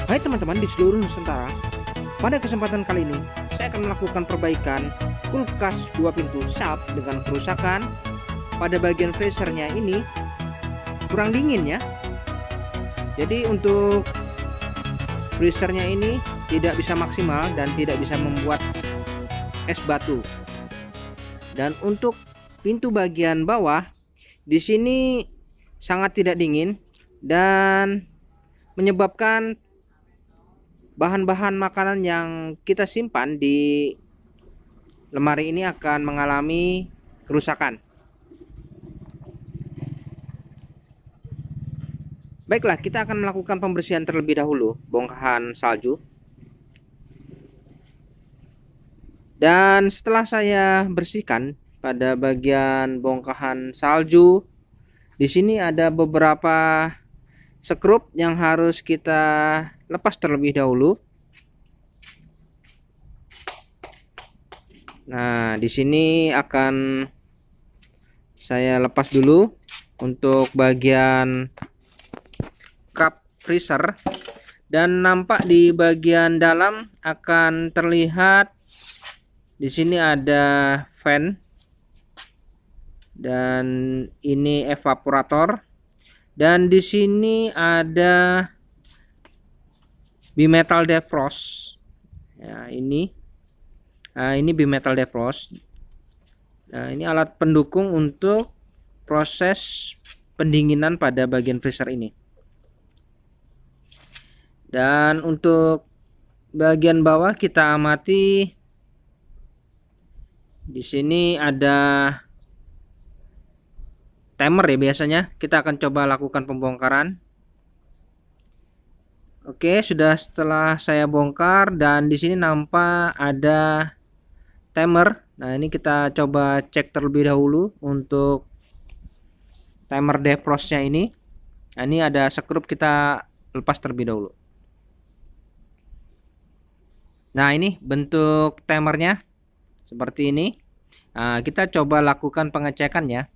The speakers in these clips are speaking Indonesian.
Hai teman-teman di seluruh Nusantara, pada kesempatan kali ini saya akan melakukan perbaikan kulkas 2 pintu Sharp dengan kerusakan pada bagian freezernya ini kurang dingin ya. Jadi untuk freezernya ini tidak bisa maksimal dan tidak bisa membuat es batu. Dan untuk pintu bagian bawah di sini sangat tidak dingin dan menyebabkan bahan-bahan makanan yang kita simpan di lemari ini akan mengalami kerusakan. Baiklah, kita akan melakukan pembersihan terlebih dahulu bongkahan salju. Dan setelah saya bersihkan pada bagian bongkahan salju, di sini ada beberapa skrup yang harus kita lepas terlebih dahulu. Nah, di sini akan saya lepas dulu untuk bagian cup freezer, dan nampak di bagian dalam akan terlihat di sini ada fan dan ini evaporator, dan di sini ada bimetal defrost. Ya, ini bimetal defrost. Nah, ini alat pendukung untuk proses pendinginan pada bagian freezer ini. Dan untuk bagian bawah kita amati, di sini ada timer ya, biasanya kita akan coba lakukan pembongkaran. Oke, setelah saya bongkar dan di sini nampak ada timer. Nah, ini kita coba cek terlebih dahulu untuk timer defrostnya ini. Nah, ini ada skrup, kita lepas terlebih dahulu. Nah, ini bentuk timernya seperti ini. Nah, kita coba lakukan pengecekannya.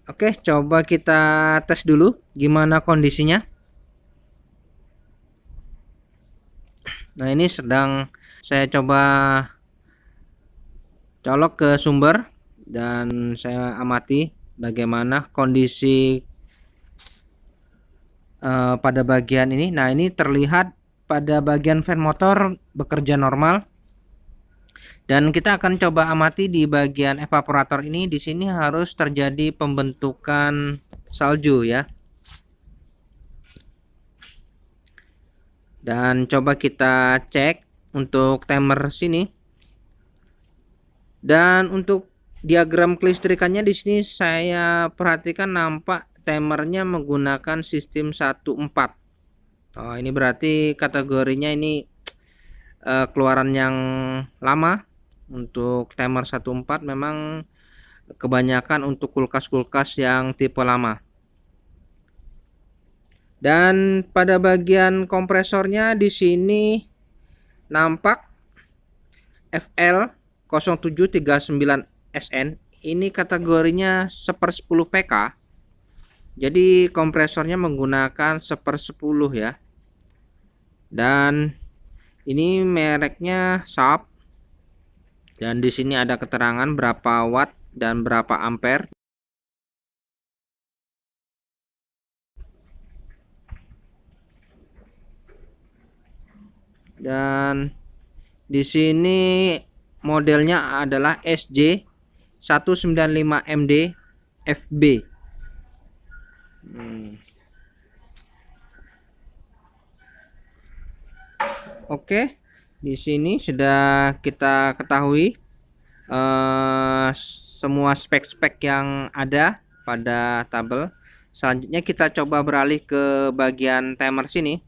Oke, coba kita tes dulu gimana kondisinya. Nah, ini sedang saya coba colok ke sumber dan saya amati bagaimana kondisi pada bagian ini. Nah, ini terlihat pada bagian fan motor bekerja normal. Dan kita akan coba amati di bagian evaporator ini. Di sini harus terjadi pembentukan salju ya. Dan coba kita cek untuk timer sini. Dan untuk diagram kelistrikannya di sini saya perhatikan nampak timernya menggunakan sistem 14. Oh, ini berarti kategorinya ini keluaran yang lama. Untuk timer 14 memang kebanyakan untuk kulkas-kulkas yang tipe lama. Dan pada bagian kompresornya di sini nampak FL 0739SN. Ini kategorinya 1/10 PK. Jadi kompresornya menggunakan 1/10 ya. Dan ini mereknya Sharp. Dan di sini ada keterangan berapa watt dan berapa ampere. Dan di sini modelnya adalah SJ 195MD FB. Oke, di sini sudah kita ketahui semua spek-spek yang ada pada tabel. Selanjutnya kita coba beralih ke bagian timer sini.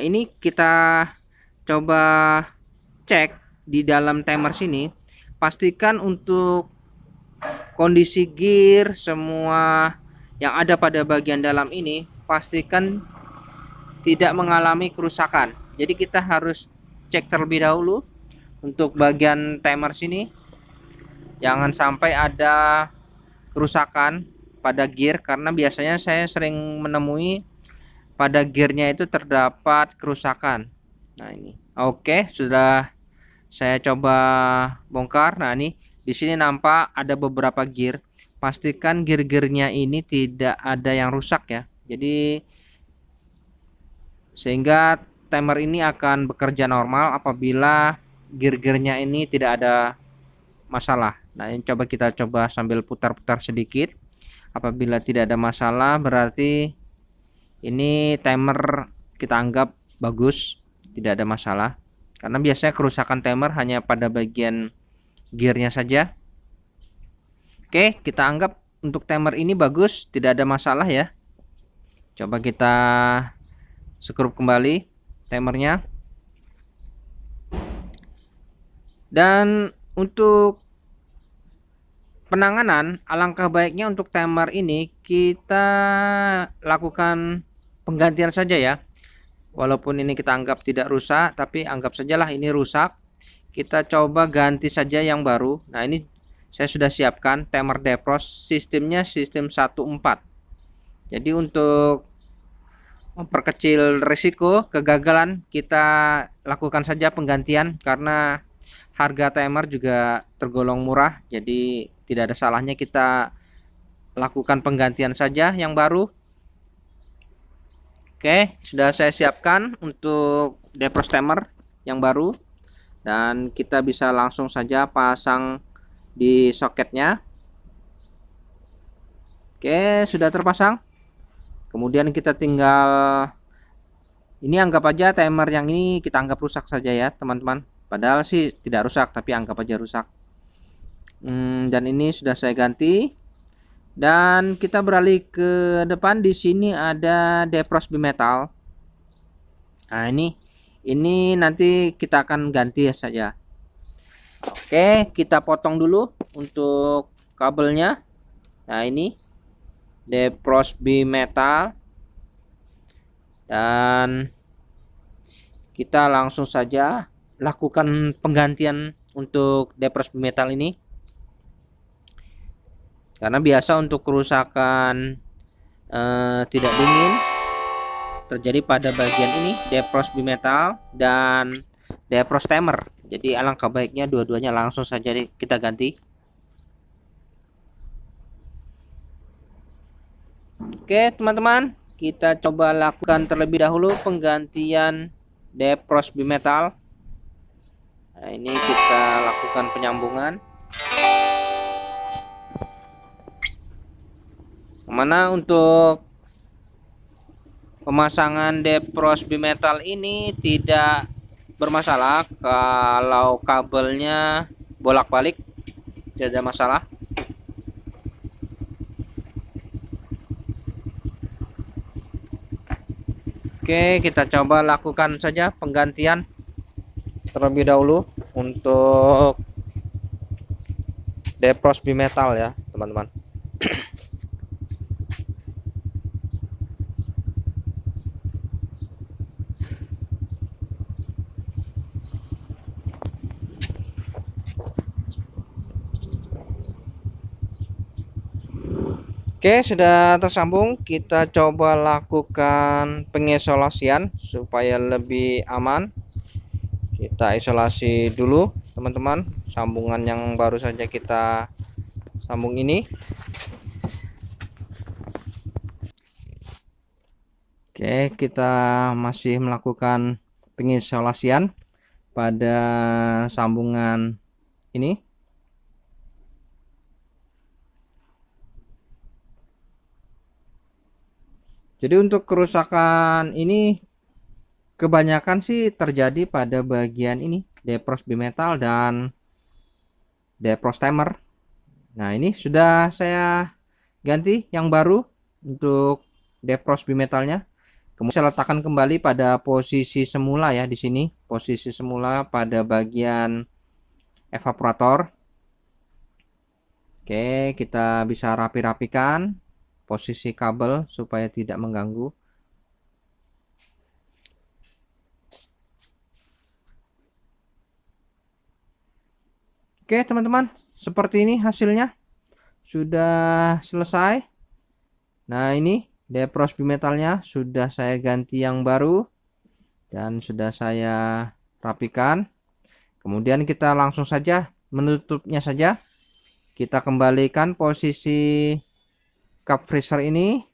Ini kita coba cek di dalam timer sini. Pastikan untuk kondisi gear semua yang ada pada bagian dalam ini, pastikan tidak mengalami kerusakan. Jadi kita harus cek terlebih dahulu untuk bagian timer sini. Jangan sampai ada kerusakan pada gear, karena biasanya saya sering menemui pada gearnya itu terdapat kerusakan. Nah ini, oke, sudah saya coba bongkar. Nah ini di sini nampak ada beberapa gear. Pastikan gear-gearnya ini tidak ada yang rusak ya. Jadi sehingga timer ini akan bekerja normal apabila gear-gearnya ini tidak ada masalah. Nah ini kita coba sambil putar-putar sedikit. Apabila tidak ada masalah berarti ini timer kita anggap bagus, tidak ada masalah. Karena biasanya kerusakan timer hanya pada bagian gearnya saja. Oke, kita anggap untuk timer ini bagus, tidak ada masalah ya. Coba kita skrup kembali timernya. Dan untuk penanganan, alangkah baiknya untuk timer ini kita lakukan penggantian saja ya. Walaupun ini kita anggap tidak rusak, tapi anggap sajalah ini rusak. Kita coba ganti saja yang baru. Nah ini saya sudah siapkan timer defrost, sistemnya sistem 14. Jadi untuk memperkecil risiko kegagalan, kita lakukan saja penggantian karena harga timer juga tergolong murah. Jadi tidak ada salahnya kita lakukan penggantian saja yang baru. Oke, sudah saya siapkan untuk defrost timer yang baru, dan kita bisa langsung saja pasang di soketnya. Oke, sudah terpasang. Kemudian kita tinggal, ini anggap aja timer yang ini kita anggap rusak saja ya teman-teman. Padahal sih tidak rusak, tapi anggap aja rusak. Dan ini sudah saya ganti. Dan kita beralih ke depan. Di sini ada defrost bimetal. Nah ini nanti kita akan ganti saja. Oke, kita potong dulu untuk kabelnya. Nah ini defrost bimetal, dan kita langsung saja lakukan penggantian untuk defrost bimetal ini. Karena biasa untuk kerusakan tidak dingin terjadi pada bagian ini, defrost bimetal dan defrost timer. Jadi alangkah baiknya dua-duanya langsung saja kita ganti. Oke teman-teman, kita coba lakukan terlebih dahulu penggantian defrost bimetal. Nah ini kita lakukan penyambungan. Mana untuk pemasangan defrost bimetal ini tidak bermasalah kalau kabelnya bolak-balik, tidak ada masalah. Oke, kita coba lakukan saja penggantian terlebih dahulu untuk defrost bimetal ya teman-teman. Oke, sudah tersambung. Kita coba lakukan pengisolasian supaya lebih aman. Kita isolasi dulu teman-teman, sambungan yang baru saja kita sambung ini. Oke, kita masih melakukan pengisolasian pada sambungan ini. Jadi untuk kerusakan ini kebanyakan sih terjadi pada bagian ini, defrost bimetal dan defrost timer. Nah ini sudah saya ganti yang baru untuk defrost bimetalnya. Kemudian saya letakkan kembali pada posisi semula ya, di sini posisi semula pada bagian evaporator. Oke, kita bisa rapi-rapikan posisi kabel supaya tidak mengganggu. Oke teman-teman, seperti ini hasilnya. Sudah selesai. Nah, ini defrost bimetalnya sudah saya ganti yang baru dan sudah saya rapikan. Kemudian kita langsung saja menutupnya saja. Kita kembalikan posisi cup freezer ini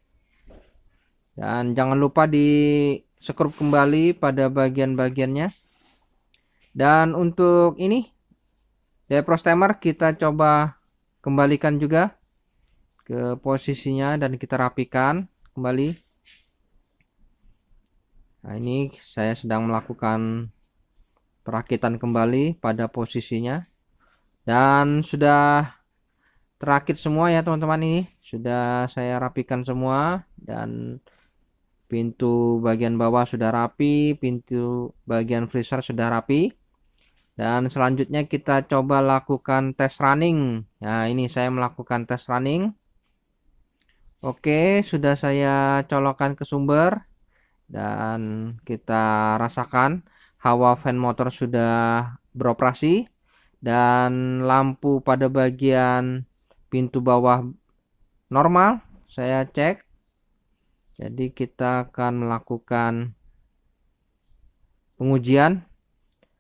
dan jangan lupa di skrup kembali pada bagian-bagiannya. Dan untuk ini defrost timer kita coba kembalikan juga ke posisinya dan kita rapikan kembali. Nah, ini saya sedang melakukan perakitan kembali pada posisinya dan sudah terakit semua ya teman-teman. Ini sudah saya rapikan semua dan pintu bagian bawah sudah rapi, pintu bagian freezer sudah rapi. Dan selanjutnya kita coba lakukan tes running. Nah, ini saya melakukan tes running. Oke, sudah saya colokkan ke sumber dan kita rasakan hawa fan motor sudah beroperasi dan lampu pada bagian pintu bawah normal. Saya cek. Jadi kita akan melakukan pengujian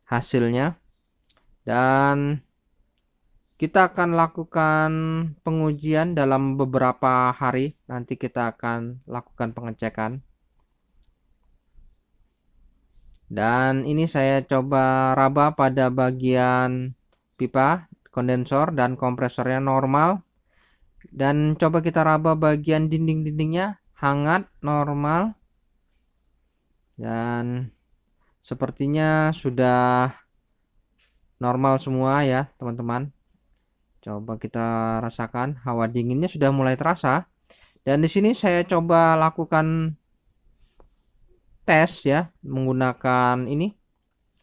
hasilnya dan kita akan lakukan pengujian dalam beberapa hari. Nanti kita akan lakukan pengecekan. Dan ini saya coba raba pada bagian pipa kondensor dan kompresornya normal. Dan coba kita raba bagian dinding-dindingnya hangat normal. Dan sepertinya sudah normal semua ya teman-teman. Coba kita rasakan hawa dinginnya sudah mulai terasa. Dan di sini saya coba lakukan tes ya menggunakan ini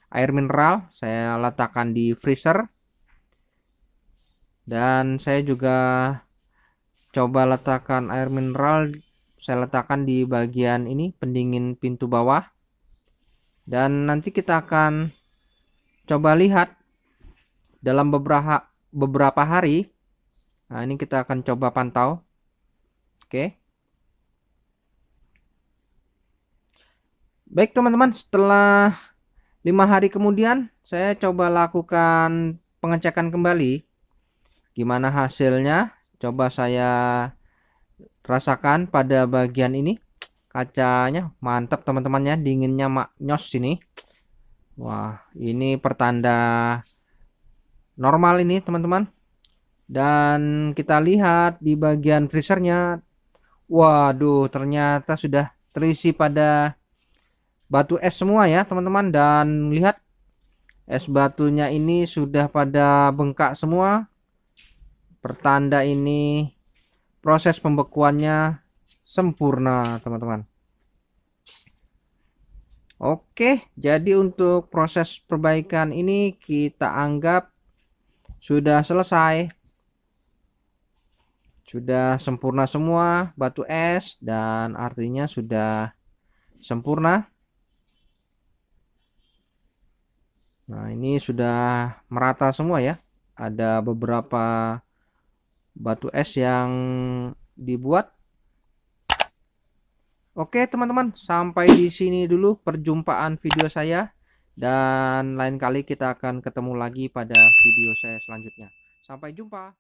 air mineral, saya letakkan di freezer dan saya juga coba letakkan air mineral, saya letakkan di bagian ini pendingin pintu bawah dan nanti kita akan coba lihat dalam beberapa hari. Nah, ini kita akan coba pantau. Oke. Baik teman-teman, setelah 5 hari kemudian saya coba lakukan pengecekan kembali. Gimana hasilnya? Coba saya rasakan pada bagian ini. Kacanya mantap teman-teman ya, dinginnya maknyos sini. Wah, ini pertanda normal ini teman-teman. Dan kita lihat di bagian freezernya. Waduh, ternyata sudah terisi pada batu es semua ya teman-teman. Dan lihat es batunya ini sudah pada bengkak semua. Pertanda ini proses pembekuannya sempurna teman-teman. Oke, jadi untuk proses perbaikan ini kita anggap sudah selesai. Sudah sempurna semua batu es dan artinya sudah sempurna. Nah, ini sudah merata semua ya. Ada beberapa batu es yang dibuat. Oke, teman-teman, sampai di sini dulu perjumpaan video saya dan lain kali kita akan ketemu lagi pada video saya selanjutnya. Sampai jumpa.